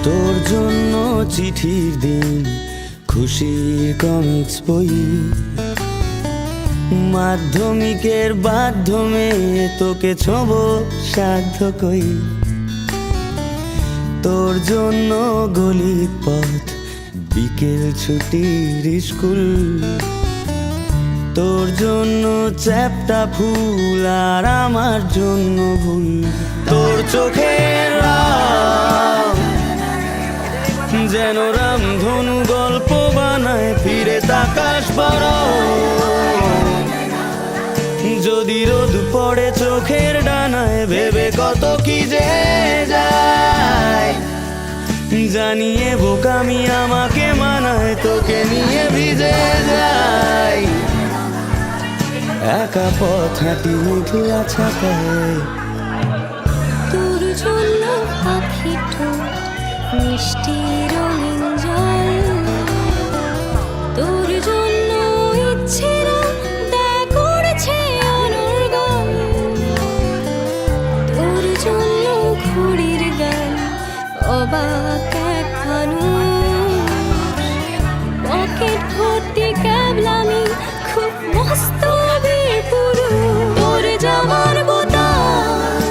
তোর জন্য চিঠির দিন, খুশির কমিক্স বই, মাধ্যমিকের মাধ্যমে তোকে ছোব সাধ্য কই। তোর জন্য গলির পথ, বিকেল ছুটির স্কুল, তোর জন্য চ্যাপ্টা ফুল আর আমার জন্য ভুল। তোর চোখের রাম যেন রামধনু গল্প বানায়, ফিরে তাকাস বড় যদি রোদ পড়ে চোখের ডানায়, ভেবে কত কি যে যায়। জানিয়ে বোকামি আমাকে মানায়, তোকে নিয়ে ভিজে যাই। একা পথ হাঁটি মেঘলা ছাতায়, তোর জন্য পাখি ঠোঁট মিষ্টি রঙিন জল, তোর জন্য ইচ্ছেরা দেয় করেছে অনর্গল, তোর জন্য ঘুড়ির গান অবাক এক মানুষ, পকেট ভর্তি ক্যাবলামি খুব মস্ত পুরো। তোর জামার বোতাম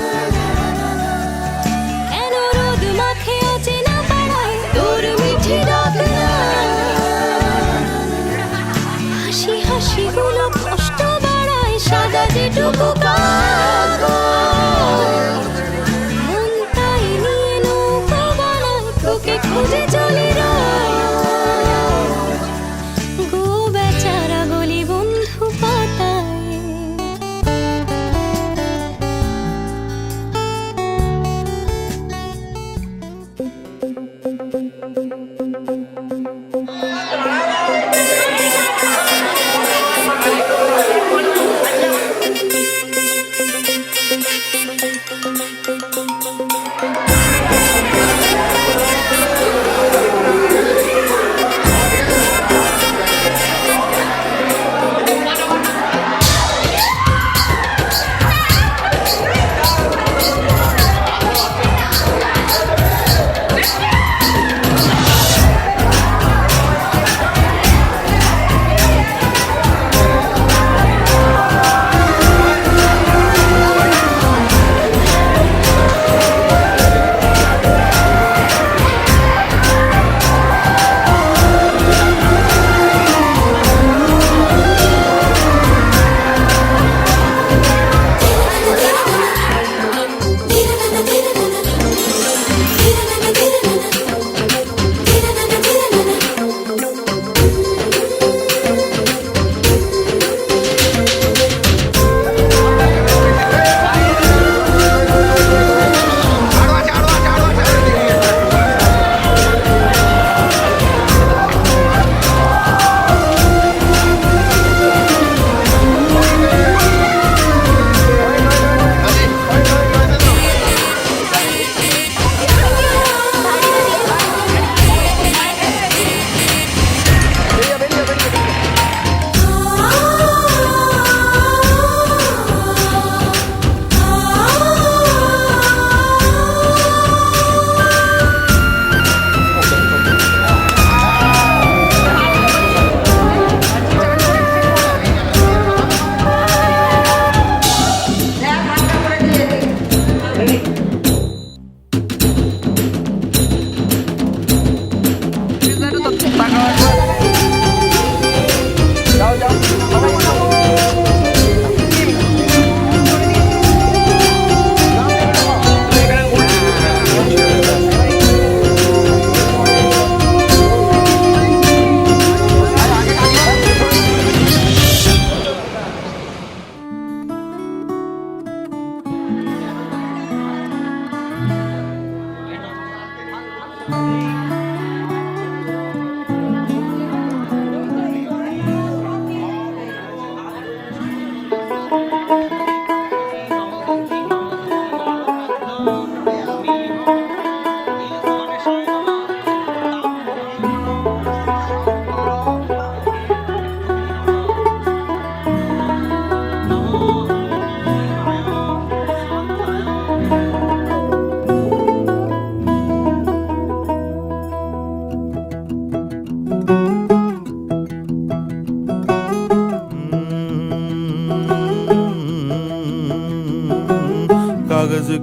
কেন রোদ মাখে অচেনা পাড়ায়, তোর মিঠি ডাক হাসি হাসি গুলো কষ্ট বাড়ায়, সাদা যেটুকু কাগজ মন তাই নিয়ে নৌকা বানায়, তোকে খুঁজে চলি রোজ। গো বেচারা গলি বন্ধু পাতায়,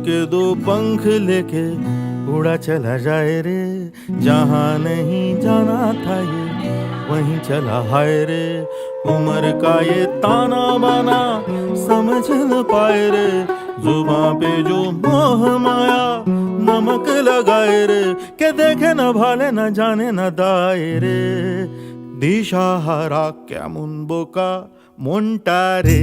के दो पंख लेके उड़ा चला जाए रे, जहाँ नहीं जाना था ये वहीं चला हाय रे। उम्र का ये ताना बाना समझ न पाए रे, जुबां पे जो मोह माया नमक लगाए रे, के देखे न भाले न जाने न दाए रे। দিশাহারা কেমন বোকা মনটা রে।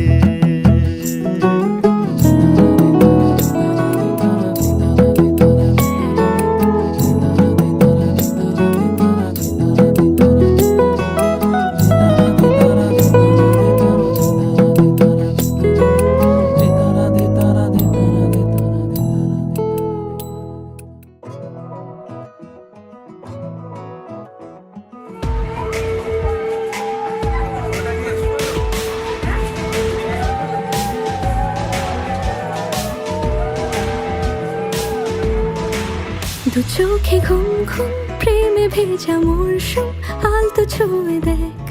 দু চোখে ঘুম ঘুম প্রেমে ভেজা মরশুম, আলতো ছুঁয়ে দেখ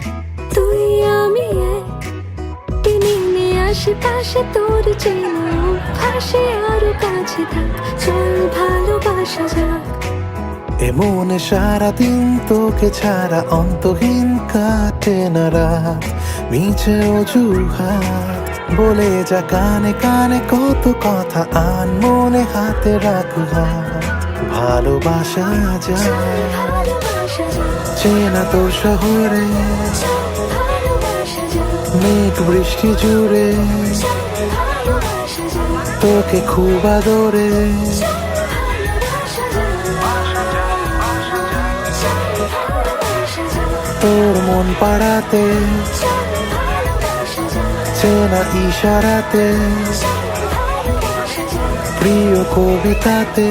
তুই আমি এক, টেনে নিয়ে আশেপাশে তোর চেনা ভাসে আরো কাছে থাক, চল ভালোবাসা যাক। এমনে সারাদিন তোকে ছাড়া অন্তহীন কাটে না রাত, মিছে অজুহাত বলে যা কানে কানে কত কথা, আন মনে হাতে রাখ হাত। ভালোবাসা যায় ভালোবাসা যাক, চেনা তোর শহরে ভালোবাসা যাক, মেঘ বৃষ্টি জুড়ে, ভালোবাসা যাক, তোকে খুব আদরে ভালোবাসা যাক, তোর মন পাড়াতে, ভালোবাসা যাক, চেনা ইশারাতে, ভালোবাসা যাক, প্রিয় কবিতাতে।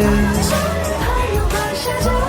ভালোবাসা যাক।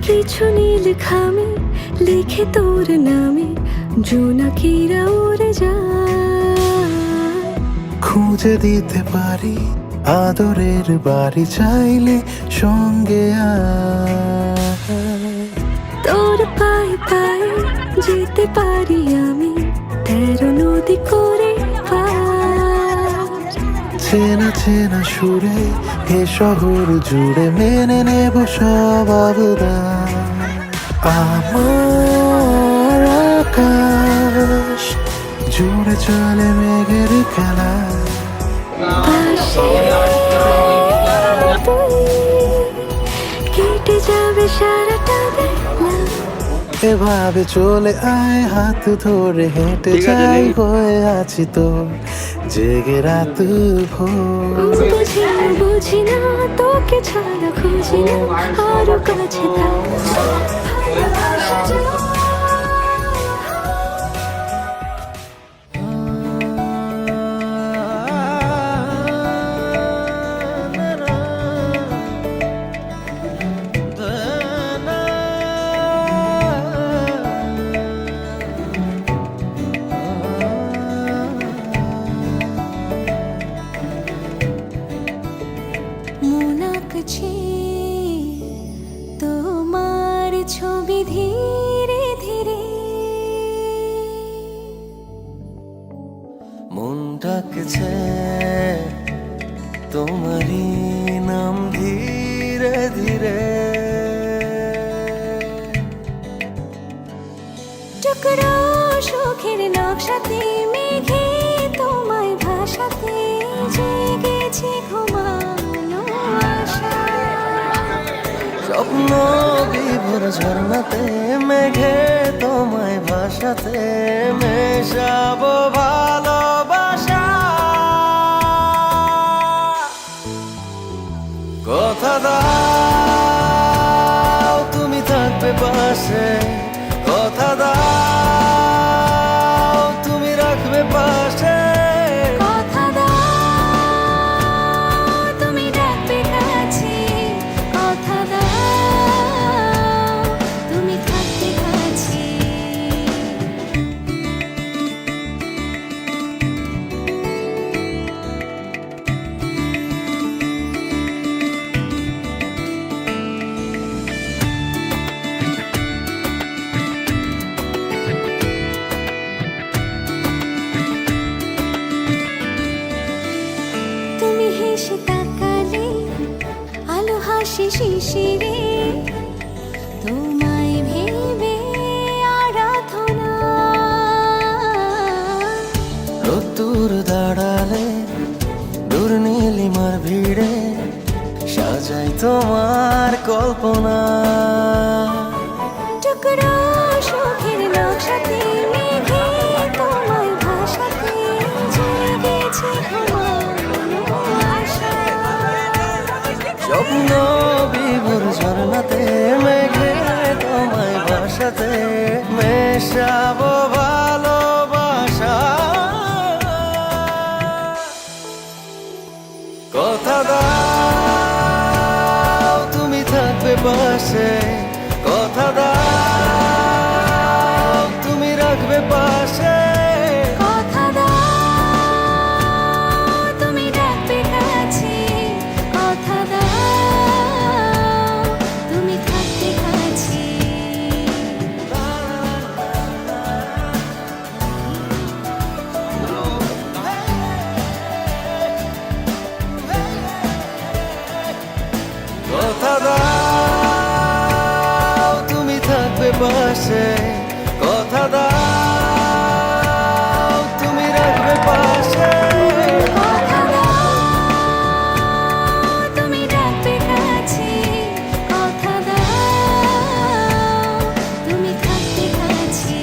কিছু নীল খামে লিখে তোর নামে, জোনাকিরা উড়ে যায়। খুঁজে দিতে পারি আদরের বাড়ি, চাইলে সঙ্গে আয়। তোর পায়ে পায়ে যেতে পারি আমি, 13 নদী করে পার। চেনা চেনা সুরে এ শহর জুড়ে মেনে নেব সব অবদান। আমার আকাশ জুড়ে চলে মেঘের খেলা, পাশে তুই, কেটে যাবে সারাটা বেলা। এভাবে চলে আয় হাত ধরে হেঁটে যাই, হয়ে আছি তোর জেগে রাত ভোর। বুঝি না বুঝি না তোকে ছাড়া খুঁজি না আরো কাছে থাক, ভালোবাসা যাক। মন আঁকছে তোমার ছবি ধীরে ধীরে, মন ডাকছে তোমারই নাম ধীরে ধীরে। টুকরো সুখের নকশাতে মেঘে তোমায় ভাসাতে, জেগেছে ঘুমানো আশা। স্বপ্ন বিভোর ঝর্ণাতে মেঘে তোমায় ভাসাতে, মেশাবো ভালোবাসা। কথা দাও তুমি থাকবে পাশে, কথা দাও তুমি রাখবে পাশে। কথা দাও তুমি ডাকবে কাছে, কথা টুকরো সুখের নকশাতে মেঘে তোমায় ভাষাতে জেগেছে আমার আশা। স্বপ্ন বিভোর ঝর্ণাতে মেঘে তোমায় ভাসাতে মেশাবো ভালোবাসা। কথা দাও তুমি থাকবে পাশে, কথা দাও তুমি রাখবে পাশে। কথা দাও তুমি রাখবে কাছে, কথা দাও তুমি থাকবে কাছে। কথা দাও তুমি থাকবে পাশে, কথা দাও তুমি রাখবে পাশে। কথা দাও তুমি রাখবে কাছে, কথা দাও তুমি থাকবে কাছে।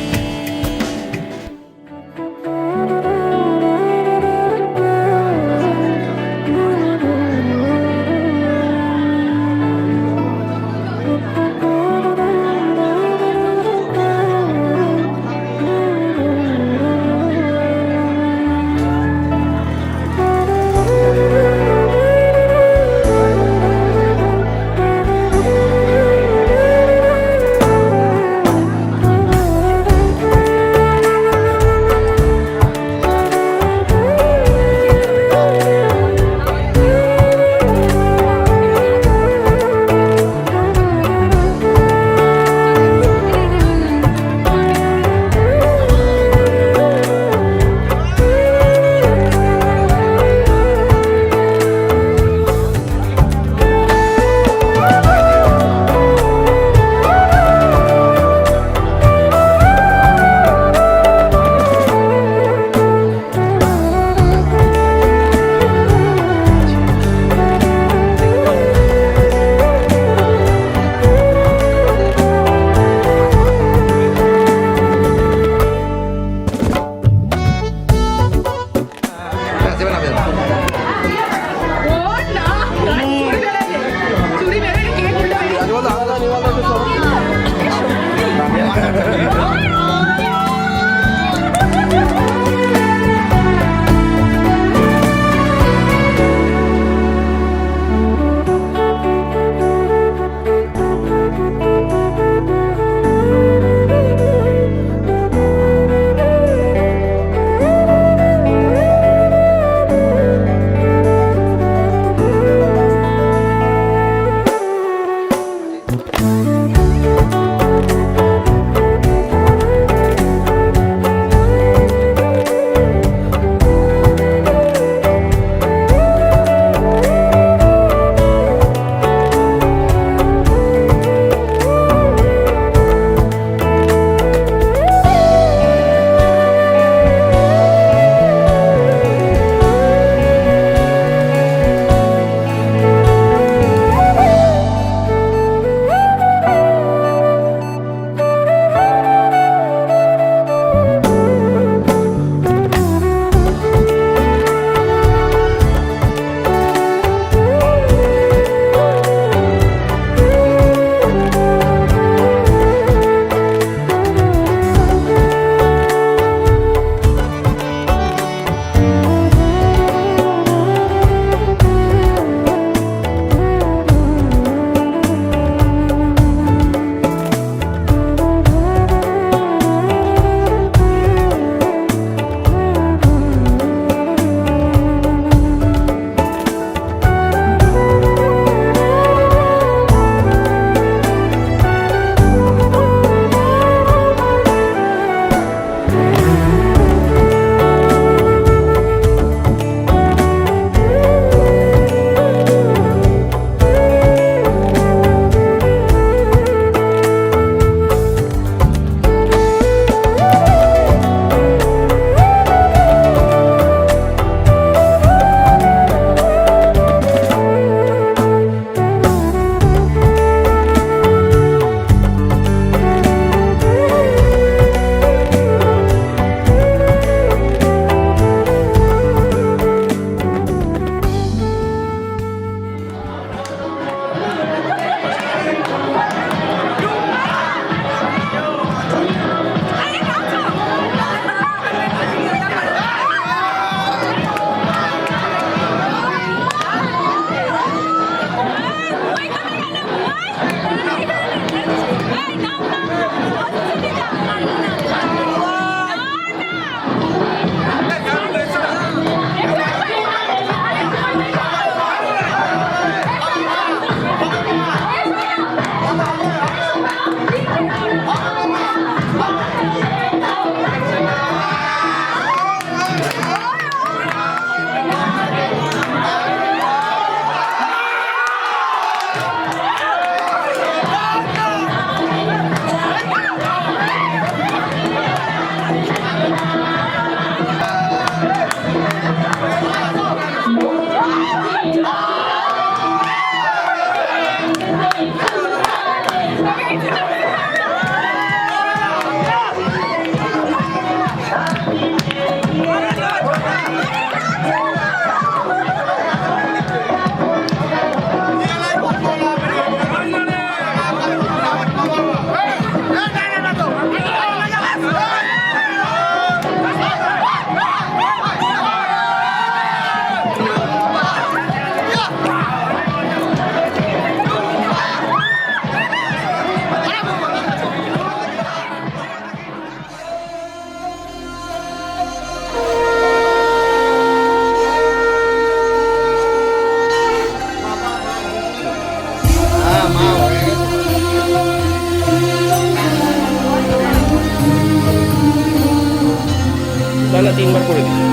3 বার করে দিই।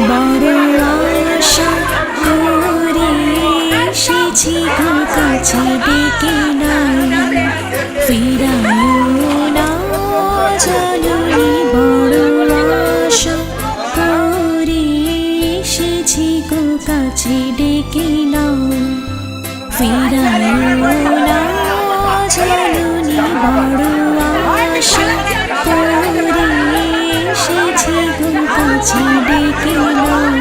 বড় আশা করে এসেছি গো কাছে ডেকে নাই ফিরায়ও না জানি বড় আশা করে এসেছি গো কাছে ডেকে নাও ফিরায়ও না জানি বড় আশা করে এসেছি গো কাছে ডেকে নাও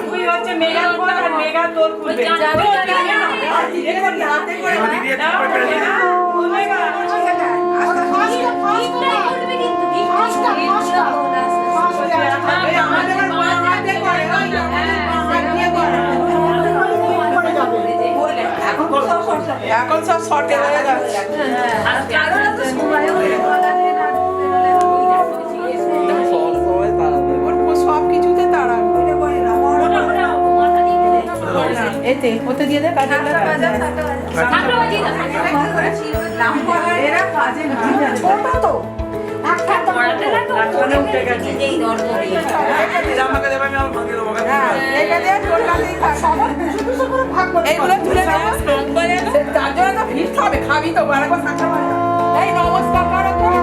তুই হচ্ছে মেগা কোন আর মেগা তোর খুলবে এখন সব শর্টে হয়ে যাচ্ছে সব কিছুতে তারা এতে ওতে দিয়ে দেয় কাজে এরা কাজে তো এইগুলো তুলে তার জন্য তো ফিরতে হবে খাবি তো এই নমস্কার করো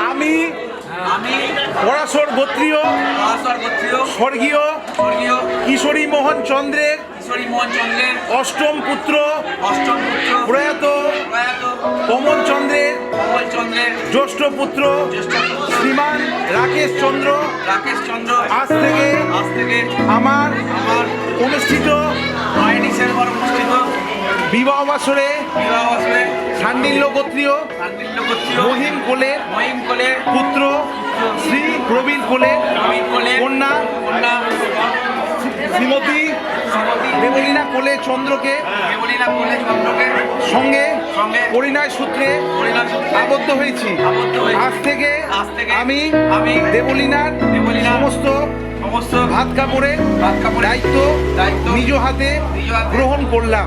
আমি পরাশর গোত্রীয় স্বর্গীয় কিশোরী মোহন চন্দ্রের অষ্টম পুত্র প্রয়াত কমল চন্দ্রের জ্যেষ্ঠ পুত্র শ্রীমান রাকেশ চন্দ্র আজ থেকে আমার অনুষ্ঠিত বিবাহ বাসরে সান্ডিল্য গোত্রীয় মহিম কোলের পুত্র শ্রী প্রবীণ কোলের কন্যা শ্রীমতী দেবলীনা কোলে চন্দ্রকে সঙ্গে পরিণয় সূত্রে আবদ্ধ হয়েছি। আজ থেকে আমি দেবলীনার সমস্ত ভাত কাপড়ের দায়িত্ব নিজ হাতে গ্রহণ করলাম।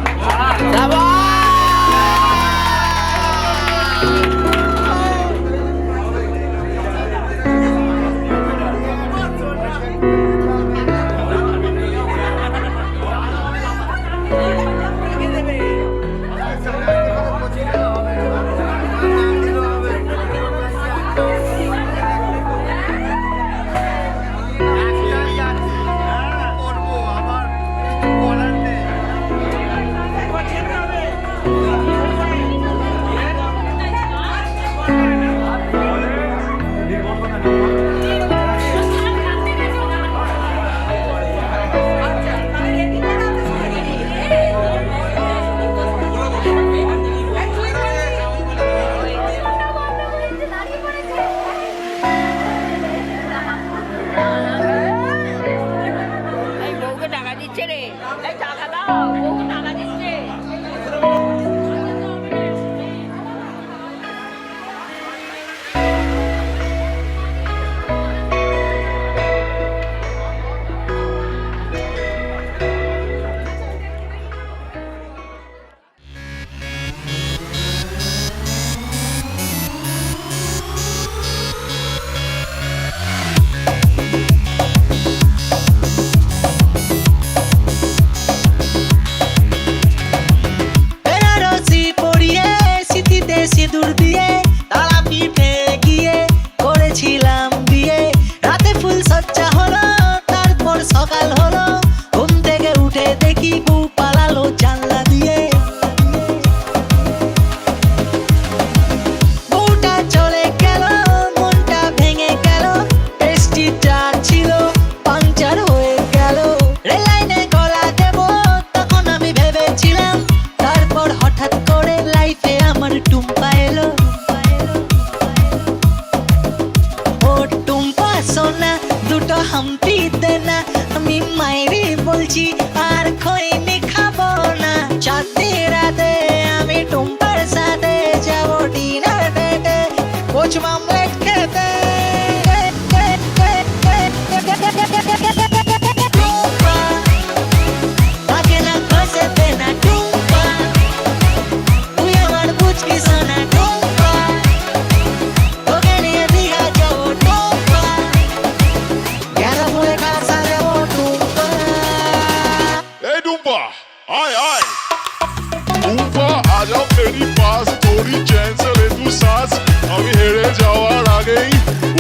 আমি হেরে যাওয়ার আগেই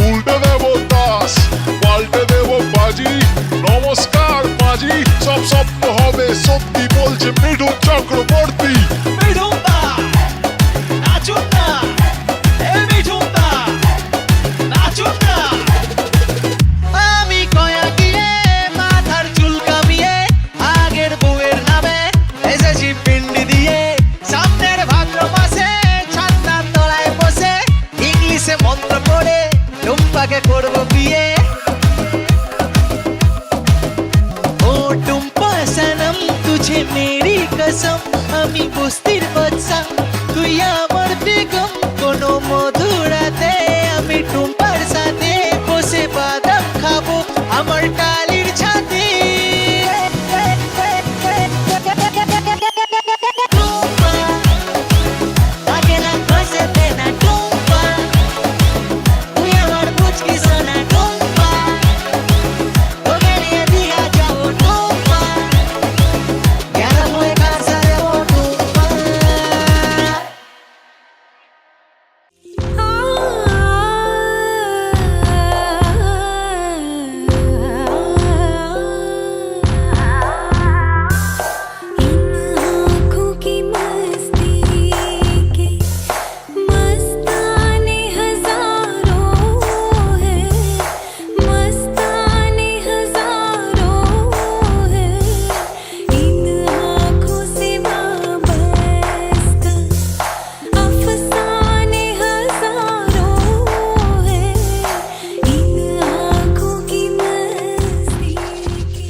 উল্টে দেব তাস मेरी कसम আমি বস্তির বাচ্চা তুই আমার বেগম কোনো মধুরাতে আমি টুম্পার সাথে বসে বাদাম খাবো আমার টালির ছাদে টুম্পা আগে না বসতে না টুম্পা তুই আমার মুচকি সোনা টুম্পা তোকে নিয়ে দিয়া যাবো টুম্পা গেলাম হয়ে কাছে দেবো টুম্পা इन आँखों की मस्ती के मस्ताने हजारों है मस्ताने हजारों है इन आँखों से वाबस्ता अफसाने हजारों है इन आँखों की मस्ती के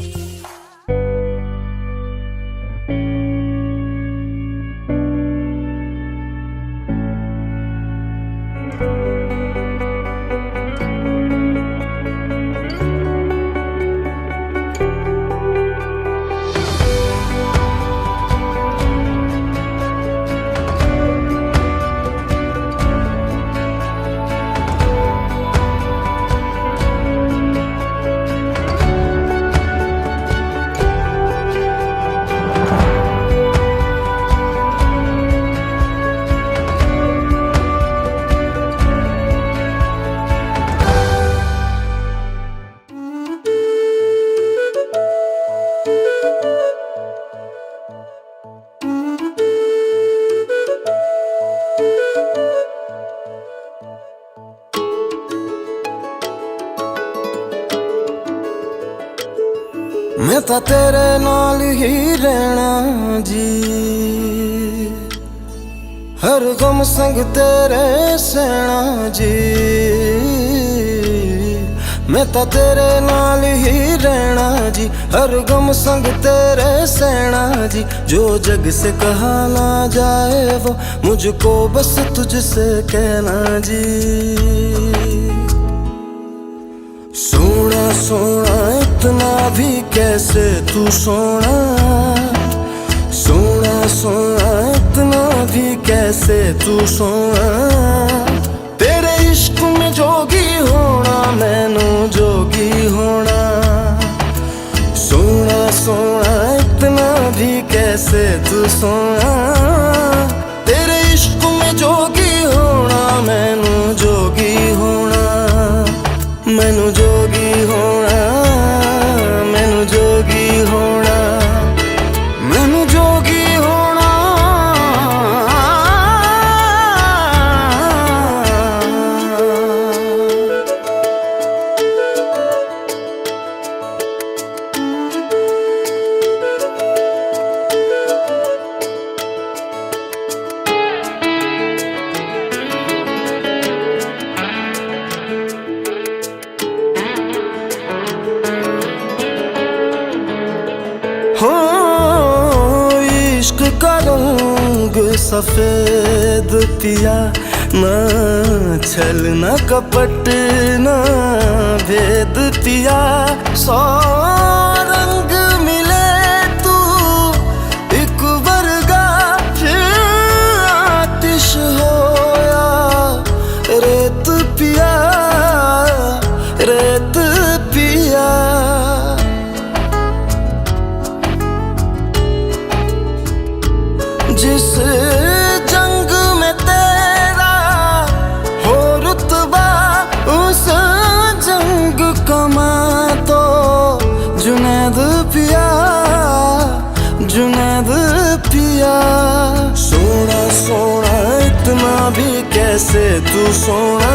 मैं ਤਾਂ ਤੇਰੇ ਨਾਲ ਹੀ ਰਹਿਣਾ ਜੀ ਹਰ ਗਮ ਸੰਗ ਤੇਰੇ ਸਹਿਣਾ ਜੀ मैं ਤਾਂ ਤੇਰੇ ਨਾਲ ਹੀ ਰਹਿਣਾ ਜੀ हर गम संग तेरे सहना जी जो जग से कहा ना जाए वो मुझको बस तुझसे कहना जी सोना सोना इतना भी कैसे तू सोना सोना सोना इतना भी कैसे तू सोना तेरे इश्क में जोगी होना मैनू जोगी होना सोना सोना इतना भी कैसे तू सोना तेरे इश्क में जोगी होना मैनू जोगी होना मैनू जोगी होना मैनू जोगी होना मैनू जोगी होना हो इश्क का रंग सफेद पिया ना छल न कपट न भेद पिया सौ रंग मिले तू एक वर्गा फिर आतिश होया रेत पिया रेत पिया जिस जंग में तेरा हो रुतबा उस जंग कमा तो जुनैद पिया जुनैद पिया सोना सोना इतना भी कैसे तू सोना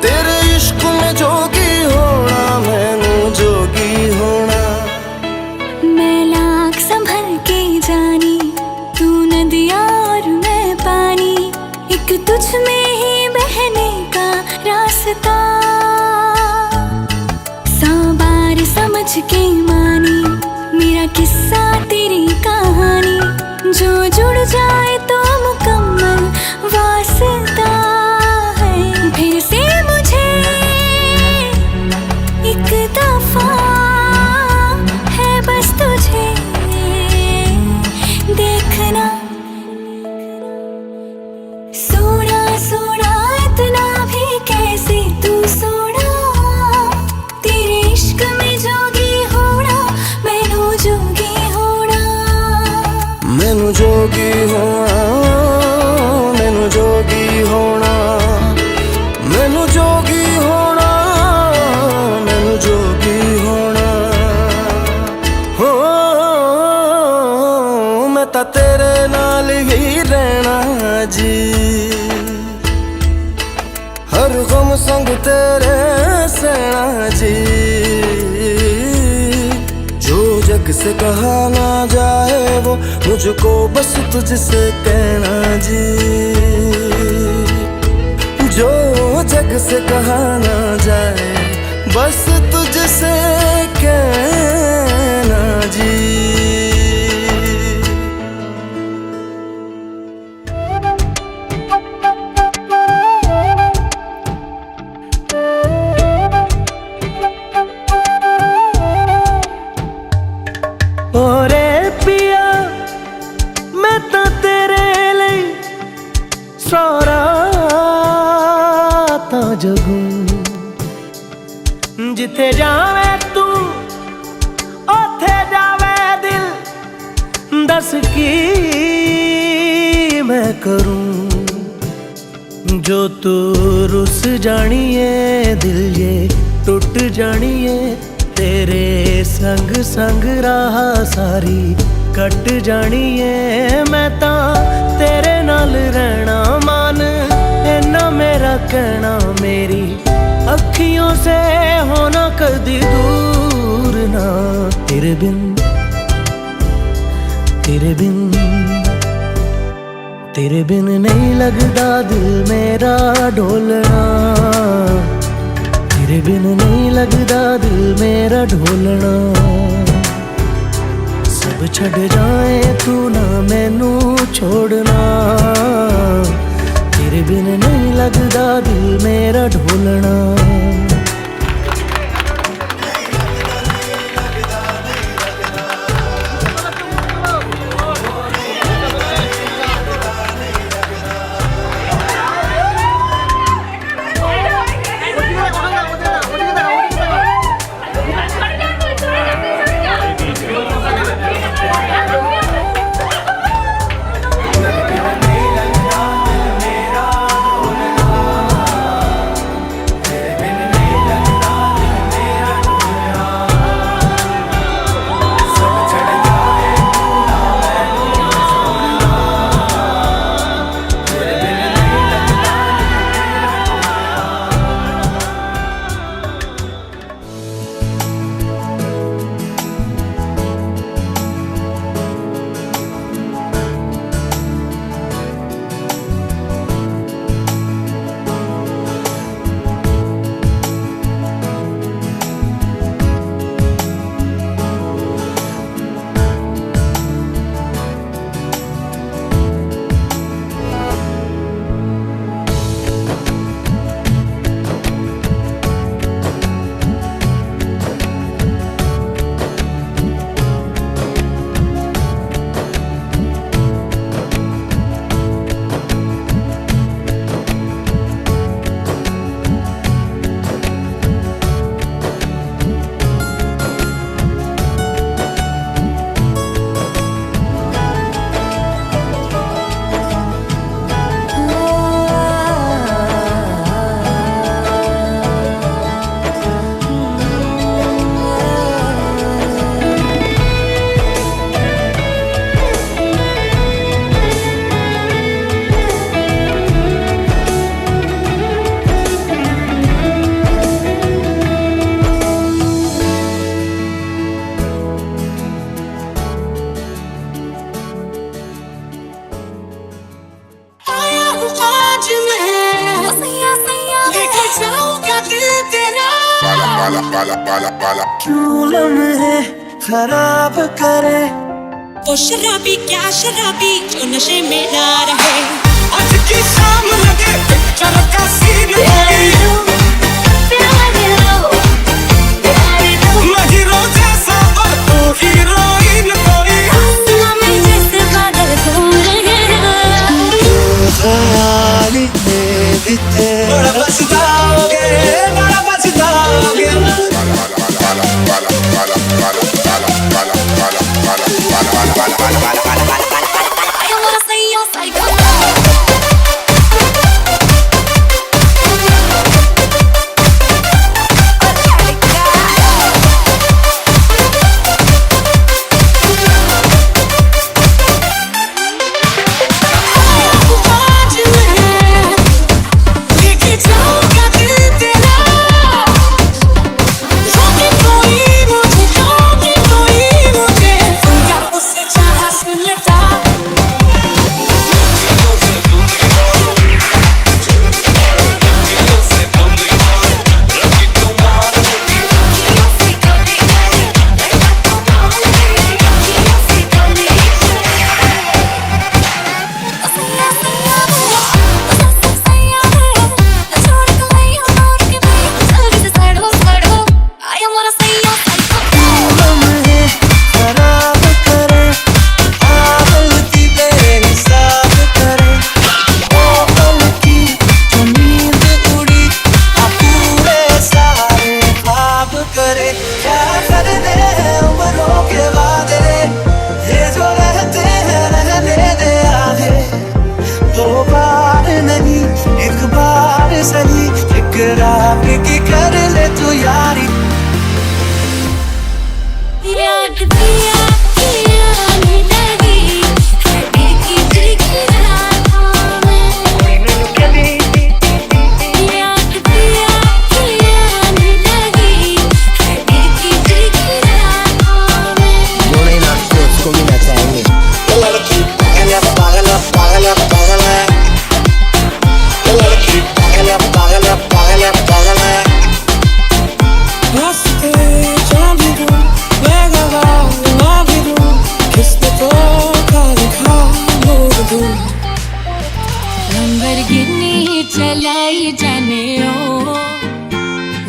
तेरे इश्क में जोगी होना मैनू जोगी होना मैं लाख संभल के जानी तू नदिया और मैं पानी एक तुझ में ही बहने का रास्ता 100 बार समझ के मानी मेरा किस्सा तेरी जो जुड़ जाए तो मुकम्मल वास्ता है। फिर से मुझे एक दफा है बस तुझे देखना। सोना सोना इतना भी कैसे तू सोना, तेरे इश्क में जोगी होना, मैनू जोगी होना। मैनू जोगी होना, मैनू जोगी होना, मैनू जोगी होना, मैनू जोगी होना। हो मैं तां तेरे नाल ही रहना जी, हर गम संग तेरे सहना जी। जो जग से कहा ना जाए वो मुझको बस तुझसे कहना जी। जो जग से कहा ना जाए बस तुझसे कहना जी। ओरे पिया मैं तो तेरे लिए सारा ता जगूं, जिथे जावे तू ओथे जावे दिल, दस की मैं करूं। जो तू रुस जानिए दिल ये टूट जानिए, तेरे संग संग राह सारी कट जानी है। मैं तां तेरे नाल रहना मान, इन्ना मेरा कहना, मेरी अखियों से होना कदी दूर ना। तेरे बिन तेरे बिन तेरे बिन नहीं लगदा दिल मेरा ढोलना, तेरे बिन नहीं लगदा दिल मेरा ढोलना। सब छड़ जाए तू ना मैनू छोड़ना, तेरे बिन नहीं लगदा दिल मेरा ढोलना। क्यों लम्हे खराब करे वो शराबी क्या शराबी जो नशे में ना रहे। आज की शाम लगे पिक्चर का सीन कोई मैं हीरो जैसा और तू हीरोइन कोई हमें जैसे बादल घूम रहे हैं। ख्याली में भी थे बड़ा पछताओगे बड़ा पछताओगे I don't wanna say you're psycho. की कर ले तू यारी याद पिया पिया नहीं लगी है देखी देखी रातों में। याद पिया पिया नहीं लगी है देखी देखी रातों में। जो नहीं नाचते उसको भी नचाएंगे। लड़की पागल पागल पागल पागल है लड़की पागल पागल पागल पागल है रास्ते जहाँ भी दूँ मैं गवा भी दूँ किसने तो का दिखा मोड़ दूँ लंबरगिनी चलाई जाने ओ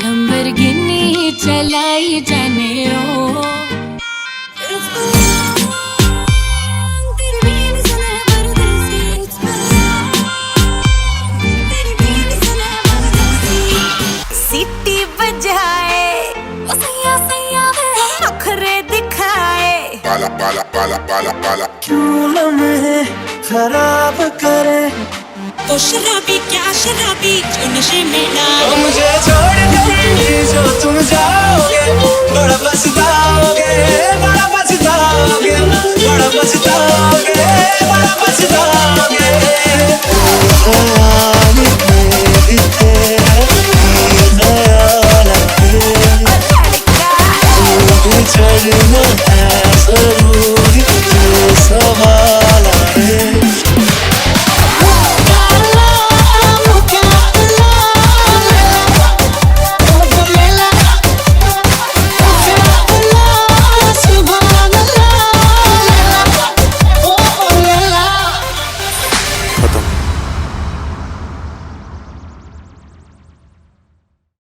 लंबरगिनी चलाई जाने ओ। सीटी बजाए सैया सैया नखरे दिखाए क्यों लम्हे खराब करे वो शराबी क्या शराबी जो नशे में ना मुझे छोड़ के जो तुम जाओगे बड़ा पछताओगे बड़ा पछताओगे बड़ा पछताओगे बड़ा पछताओगे ख्याली मेरी तेरे ख्याल है चढ़ना है जरूरी ये सवाल